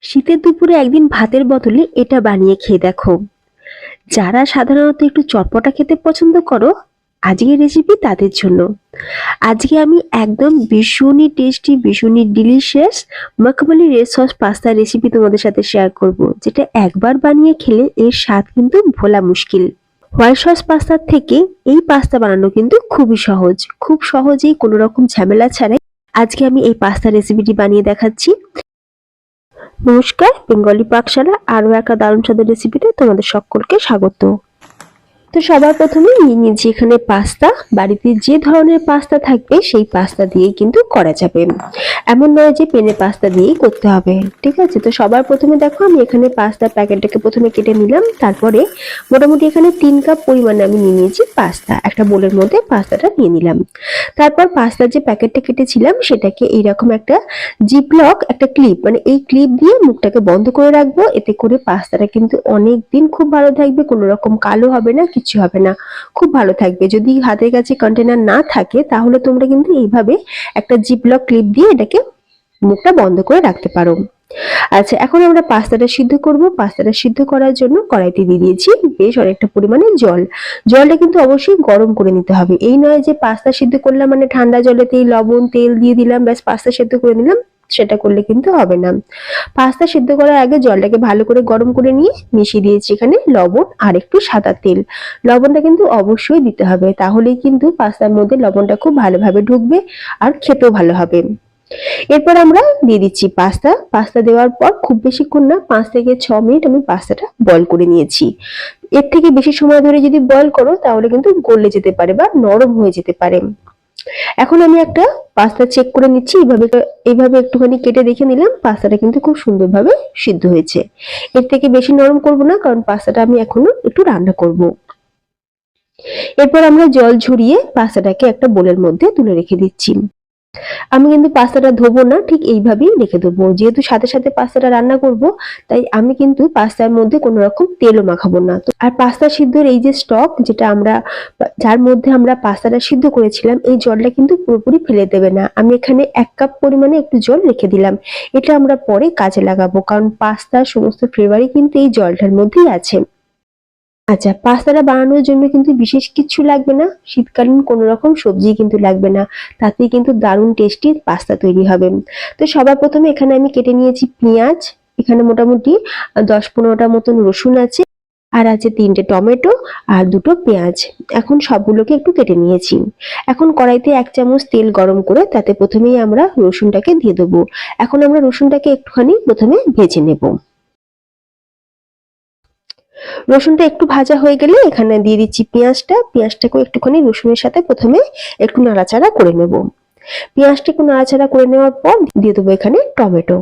শীতের দুপুরে একদিন ভাতের বদলে এটা বানিয়ে খেয়ে দেখো। যারা সাধারণত একটু চটপটা খেতে পছন্দ করো, আজকের রেসিপি তাদের জন্য। আজকে আমি একদম ভীষণই টেস্টি, ভীষণই ডিলিশিয়াস মখমলি রেড সস পাস্তা রেসিপি তোমাদের সাথে শেয়ার করব, যেটা একবার বানিয়ে খেলে এর স্বাদ কিন্তু ভোলা মুশকিল। হোয়াইট সস পাস্তার থেকে এই পাস্তা বানানো কিন্তু খুবই সহজ, খুব সহজেই কোনো রকম ঝামেলা ছাড়াই আজকে আমি এই পাস্তা রেসিপিটি বানিয়ে দেখাচ্ছি। নমস্কার, বেঙ্গলি পাকশালা আরও একটা দারুণ স্বাদের রেসিপিতে তোমাদের সকলকে স্বাগত। তো সবার প্রথমে নিয়ে নিয়েছি এখানে পাস্তা। বাড়িতে যে ধরনের পাস্তা থাকবে সেই পাস্তা দিয়েই কিন্তু করা যাবে, এমন নয় যে পেনে পাস্তা দিয়েই করতে হবে, ঠিক আছে? তো সবার প্রথমে দেখো আমি এখানে পাস্তার প্যাকেটটাকে প্রথমে কেটে নিলাম। তারপরে মোটামুটি এখানে 3 কাপ পরিমাণে আমি নিয়ে নিয়েছি পাস্তা। একটা বোলের মধ্যে পাস্তাটা নিয়ে নিলাম। তারপর পাস্তার যে প্যাকেটটা কেটেছিলাম সেটাকে এইরকম একটা জিপলক একটা ক্লিপ, মানে এই ক্লিপ দিয়ে মুখটাকে বন্ধ করে রাখবো। এতে করে পাস্তাটা কিন্তু অনেক দিন খুব ভালো থাকবে, কোনো রকম কালো হবে না, কিছু হবে না, খুব ভালো থাকবে। যদি হাতের কাছে কন্টেনার না থাকে তাহলে তোমরা কিন্তু এইভাবে একটা জিপলক ক্লিপ দিয়ে এটাকে মুখটা বন্ধ করে রাখতে পারো। আচ্ছা, এখন আমরা পাস্তাটা সিদ্ধ করব। পাস্তাটা সিদ্ধ করার জন্য কড়াইতে দিয়ে দিয়েছি বেশ অনেকটা পরিমাণে জল। জলটা কিন্তু অবশ্যই গরম করে নিতে হবে। এই নয় যে পাস্তা সিদ্ধ করলাম মানে ঠান্ডা জলেতেই লবণ তেল দিয়ে দিলাম ব্যাস পাস্তা সিদ্ধ করে নিলাম, সেটা করলে কিন্তু হবে না। পাস্তা সিদ্ধ করার আগে জলটাকে ভালো করে গরম করে নিয়ে মিশিয়ে দিয়েছি এখানে লবণ আর একটু সাদা তেল। লবণটা কিন্তু অবশ্যই দিতে হবে, তাহলেই কিন্তু পাস্তার মধ্যে লবণটা খুব ভালোভাবে ঢুকবে আর খেতেও ভালো হবে। এরপর আমরা দিয়ে দিচ্ছি পাস্তা। পাস্তা দেওয়ার পর খুব বেশিক্ষণ না, 5 থেকে 6 মিনিট আমি পাস্তাটা বয়ল করে নিয়েছি। এর থেকে বেশি সময় ধরে যদি বয়ল করো তাহলে কিন্তু গলে যেতে পারে বা নরম হয়ে যেতে পারে। এখন আমি একটা পাস্তা চেক করে নিচ্ছি, এইভাবে একটুখানি কেটে দেখে নিলাম পাস্তাটা কিন্তু খুব সুন্দরভাবে সিদ্ধ হয়েছে। এর থেকে বেশি নরম করব না, কারণ পাস্তাটা আমি এখনো একটু রান্না করব। এরপর আমরা জল ঝরিয়ে পাস্তাটাকে একটা বোলের মধ্যে তুলে রেখে দিচ্ছি। আমি কিন্তু পাস্তাটা ধোবো না, ঠিক এইভাবেই রেখে দেবো। যেহেতু সাথে সাথে পাস্তাটা রান্না করব, তাই আমি কিন্তু পাস্তার মধ্যে কোনো রকম তেলও মাখাবো না। আর পাস্তা সিদ্ধর এই যে স্টক যেটা আমরা, যার মধ্যে আমরা পাস্তাটা সিদ্ধ করেছিলাম, এই জলটা কিন্তু পুরোপুরি ফেলে দেবে না। আমি এখানে 1 কাপ পরিমাণে একটু জল রেখে দিলাম। এটা আমরা পরে কাজে লাগাবো, কারণ পাস্তার সমস্ত ফ্লেভারই কিন্তু এই জলটার মধ্যেই আছে। আচ্ছা, পাস্তাটা বানানোর জন্য কিন্তু বিশেষ কিছু লাগবে না, শীতকালীন কোনো রকম সবজি কিন্তু লাগবে না, তাতেই কিন্তু দারুণ টেস্টি পাস্তা তৈরি হবে। তো সবার প্রথমে এখানে আমি কেটে নিয়েছি পেঁয়াজ। এখানে মোটামুটি 10-15টা মতন রসুন আছে, আর আছে 3টে টমেটো আর 2টো পেঁয়াজ। এখন সবগুলোকে একটু কেটে নিয়েছি। এখন কড়াইতে 1 চামচ তেল গরম করে তাতে প্রথমেই আমরা রসুনটাকে দিয়ে দেবো। এখন আমরা রসুনটাকে একটুখানি প্রথমে ভেজে নেব। রসুনটা একটু ভাজা হয়ে গেলে এখানে দিয়ে দিচ্ছি পেঁয়াজটা। পেঁয়াজটাকেও একটুখানি রসুনের সাথে প্রথমে একটু নাড়াচাড়া করে নেব। পেঁয়াজটা একটু নাড়াচাড়া করে নেওয়ার পর দিয়ে দেবো এখানে টমেটো।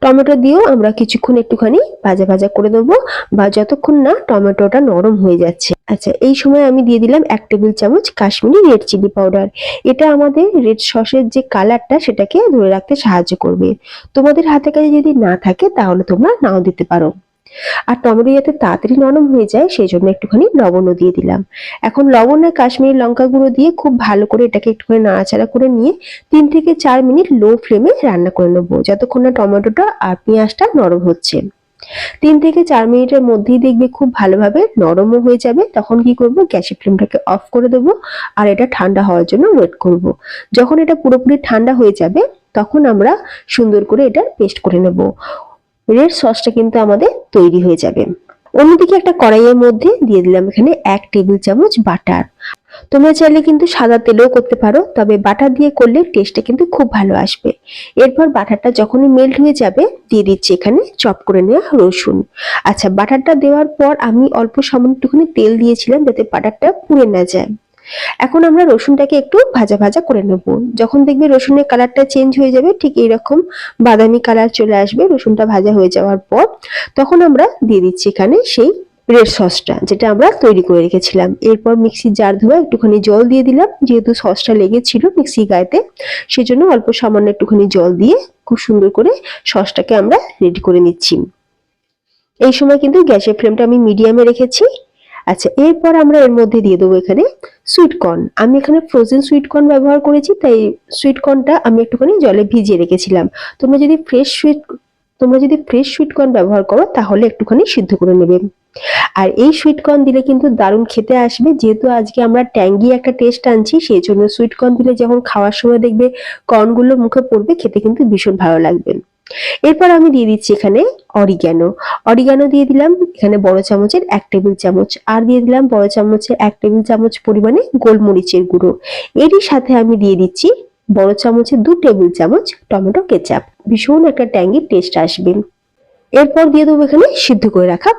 টমেটো দিয়েও আমরা কিছুক্ষণ একটুখানি ভাজা ভাজা করে দেবো, বা যতক্ষণ না টমেটোটা নরম হয়ে যাচ্ছে। আচ্ছা, এই সময় আমি দিয়ে দিলাম 1 টেবিল চামচ কাশ্মীরি রেড চিলি পাউডার। এটা আমাদের রেড সসের যে কালারটা সেটাকে ধরে রাখতে সাহায্য করবে। তোমাদের হাতে কাছে যদি না থাকে তাহলে তোমরা নাও দিতে পারো। আর টমেটো যাতে তাড়াতাড়ি নরম হয়ে যায় সেই জন্য একটুখানি লবণও দিয়ে দিলাম। এখন লবণ আর কাশ্মীরি লঙ্কা গুঁড়ো দিয়ে খুব ভালো করে এটাকে একটুখানি নাড়াচাড়া করে নিয়ে 3 থেকে 4 মিনিট লো ফ্লেমে রান্না করে নেবো, যতক্ষণ না টমেটোটা আর পেঁয়াজটা নরম হচ্ছে। 3 থেকে 4 মিনিটের মধ্যেই দেখবে খুব ভালোভাবে নরমও হয়ে যাবে। তখন কি করব, গ্যাসের ফ্লেমটাকে অফ করে দেবো আর এটা ঠান্ডা হওয়ার জন্য ওয়েট করব। যখন এটা পুরোপুরি ঠান্ডা হয়ে যাবে তখন আমরা সুন্দর করে এটা পেস্ট করে নেব। রেড সসটা কিন্তু আমাদের তৈরি হয়ে যাবে। অন্যদিকে একটা কড়াইয়ের মধ্যে দিয়ে দিলাম এখানে 1 টেবিল চামচ বাটার। তোমরা চাইলে কিন্তু সাদা তেলেও করতে পারো, তবে বাটার দিয়ে করলে টেস্টটা কিন্তু খুব ভালো আসবে। এরপর বাটারটা যখনই মেল্ট হয়ে যাবে দিয়ে দিচ্ছি এখানে চপ করে নেওয়া রসুন। আচ্ছা, বাটারটা দেওয়ার পর আমি অল্প সামান্য একটুখানি তেল দিয়েছিলাম যাতে বাটারটা পুড়ে না যায়। এখন আমরা রসুনটাকে একটু ভাজা ভাজা করে নেব। যখন দেখবে রসুনের কালারটা চেঞ্জ হয়ে যাবে, ঠিক এইরকম বাদামি কালার চলে আসবে রসুনটা ভাজা হয়ে যাওয়ার পর, তখন আমরা দিয়ে দিচ্ছি এখানে সেই রেড সসটা যেটা আমরা তৈরি করে রেখেছিলাম। এরপর মিক্সির জার ধোয়া একটুখানি জল দিয়ে দিলাম, যেহেতু সসটা লেগেছিল মিক্সি গায়েতে সেজন্য অল্প সামান্য একটুখানি জল দিয়ে খুব সুন্দর করে সসটাকে আমরা রেডি করে নিচ্ছি। এই সময় কিন্তু গ্যাসের ফ্লেমটা আমি মিডিয়ামে রেখেছি। আচ্ছা, এরপর আমরা এর মধ্যে দিয়ে দেবো এখানে সুইট কর্ন। আমি এখানে ফ্রোজেন সুইট কর্ন ব্যবহার করেছি, তাই সুইট কর্নটা আমি একটুখানি জলে ভিজিয়ে রেখেছিলাম। তোমরা যদি ফ্রেশ সুইট তোমরা যদি ফ্রেশ সুইট কর্ন ব্যবহার করো তাহলে একটুখানি সিদ্ধ করে নেবে। আর এই সুইট কর্ন দিলে কিন্তু দারুণ খেতে আসবে। যেহেতু আজকে আমরা ট্যাঙ্গি একটা টেস্ট আনছি, সেই জন্য সুইট কর্ন দিলে যখন খাওয়ার সময় দেখবে কর্নগুলো মুখে পড়বে, খেতে কিন্তু ভীষণ ভালো লাগবে। এরপর আমি দিয়ে দিচ্ছি এখানে অরিগানো দিয়ে দিলাম এখানে বড় চামচের 1 টেবিল চামচ, আর দিয়ে দিলাম বড় চামচের 1 টেবিল চামচ পরিমাণে গোলমরিচের গুঁড়ো। এরই সাথে আমি দিয়ে দিচ্ছি বড় চামচের 2 টেবিল চামচ টমেটো কেচাপ। ভীষণ একটা ট্যাঙ্গি টেস্ট আসবে। এরপর দিয়ে দেবো এখানে সিদ্ধ করে রাখা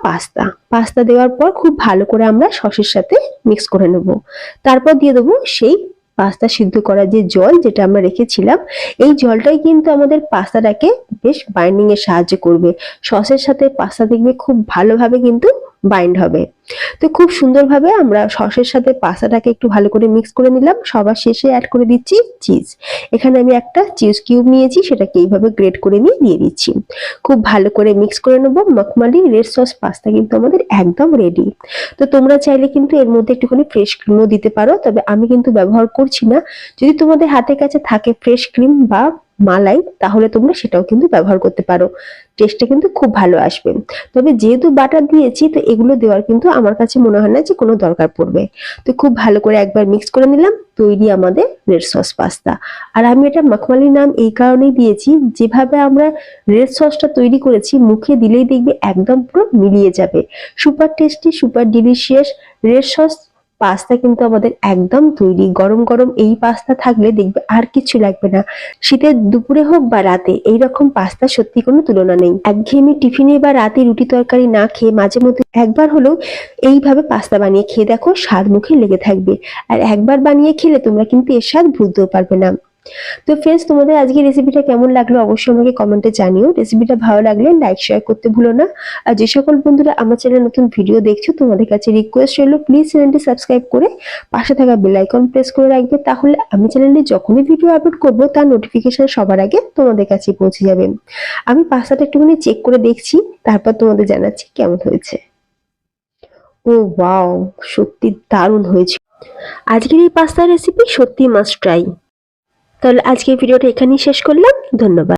পাস্তা দেওয়ার পর খুব ভালো করে আমরা সসের সাথে মিক্স করে নেব। তারপর দিয়ে দেবো সেই পাস্তা সিদ্ধ করা যে জল যেটা আমরা রেখেছিলাম, এই জলটাই কিন্তু আমাদের পাস্তাটাকে বেশ বাইন্ডিং এ সাহায্য করবে। সসের সাথে পাস্তা দেখবে খুব ভালোভাবে কিন্তু বাইন্ড হবে। তো খুব সুন্দরভাবে আমরা সসের সাথে পাস্তাটাকে একটু ভালো করে মিক্স করে নিলাম। সবার শেষে অ্যাড করে দিচ্ছি চিজ। এখানে আমি একটা চিজ কিউব নিয়েছি, সেটাকে এইভাবে গ্রেট করে নিয়ে দিয়ে দিচ্ছি। খুব ভালো করে মিক্স করে নেব। মখমালি রেড সস পাস্তা কিন্তু আমাদের একদম রেডি। তো তোমরা চাইলে কিন্তু এর মধ্যে একটুখানি ফ্রেশ ক্রিমও দিতে পারো, তবে আমি কিন্তু ব্যবহার করছি না। যদি তোমাদের হাতের কাছে থাকে ফ্রেশ ক্রিম বা মালাই, তাহলে তোমরা সেটাও কিন্তু ব্যবহার করতে পারো। টেস্টটা কিন্তু খুব ভালো আসবে। তবে যেহেতু বাটার দিয়েছি, তো এগুলো দেওয়ার কিন্তু আমার কাছে মনে হয় না যে কোনো দরকার পড়বে। তো খুব ভালো করে একবার মিক্স করে নিলাম, তৈরি আমাদের রেড সস পাস্তা। আর আমি এটা মখমালি নাম এই কারণেই দিয়েছি, যেভাবে আমরা রেড সসটা তৈরি করেছি মুখে দিলেই দেখবে একদম পুরো মিলিয়ে যাবে। Super tasty, super delicious red sauce pasta কিন্তু আমাদের একদম তৈরি। গরম গরম এই পাস্তা থাকলে দেখবে আর কিছু লাগবে না। শীতের দুপুরে হোক বা রাতে, এইরকম পাস্তা সত্যি কোনো তুলনা নেই। একঘেয়েমি টিফিনে বা রাতে রুটি তরকারি না খেয়ে মাঝে মধ্যে একবার হলেও এইভাবে পাস্তা বানিয়ে খেয়ে দেখো, স্বাদ মুখে লেগে থাকবে। আর একবার বানিয়ে খেলে তোমরা কিন্তু এর স্বাদ ভুলতেও পারবে না। তো ফ্রেন্ডস, তোমাদের আজকে রেসিপিটা কেমন লাগলো অবশ্যই আমাকে কমেন্টে জানিও। রেসিপিটা ভালো লাগলে লাইক শেয়ার করতে ভুলো না। আর যে সকল বন্ধুরা আমার চ্যানেলে নতুন ভিডিও দেখছো, তোমাদের কাছে রিকোয়েস্ট রইল প্লিজ চ্যানেলটি সাবস্ক্রাইব করে পাশে থাকা বেল আইকন প্রেস করে রাখবে। তাহলে আমি চ্যানেলে যখনই ভিডিও আপলোড করব তার নোটিফিকেশন সবার আগে তোমাদের কাছে পৌঁছে যাবে। আমি পাস্তাটা একটুখানি চেক করে দেখছি, তারপর তোমাদের জানাচ্ছি কেমন হয়েছে। ও ওয়াও, সত্যি দারুণ হয়েছে। আজকের এই পাস্তা রেসিপি সত্যি মাস্ট ট্রাই। তাহলে আজকের ভিডিওটা এখানেই শেষ করলাম। ধন্যবাদ।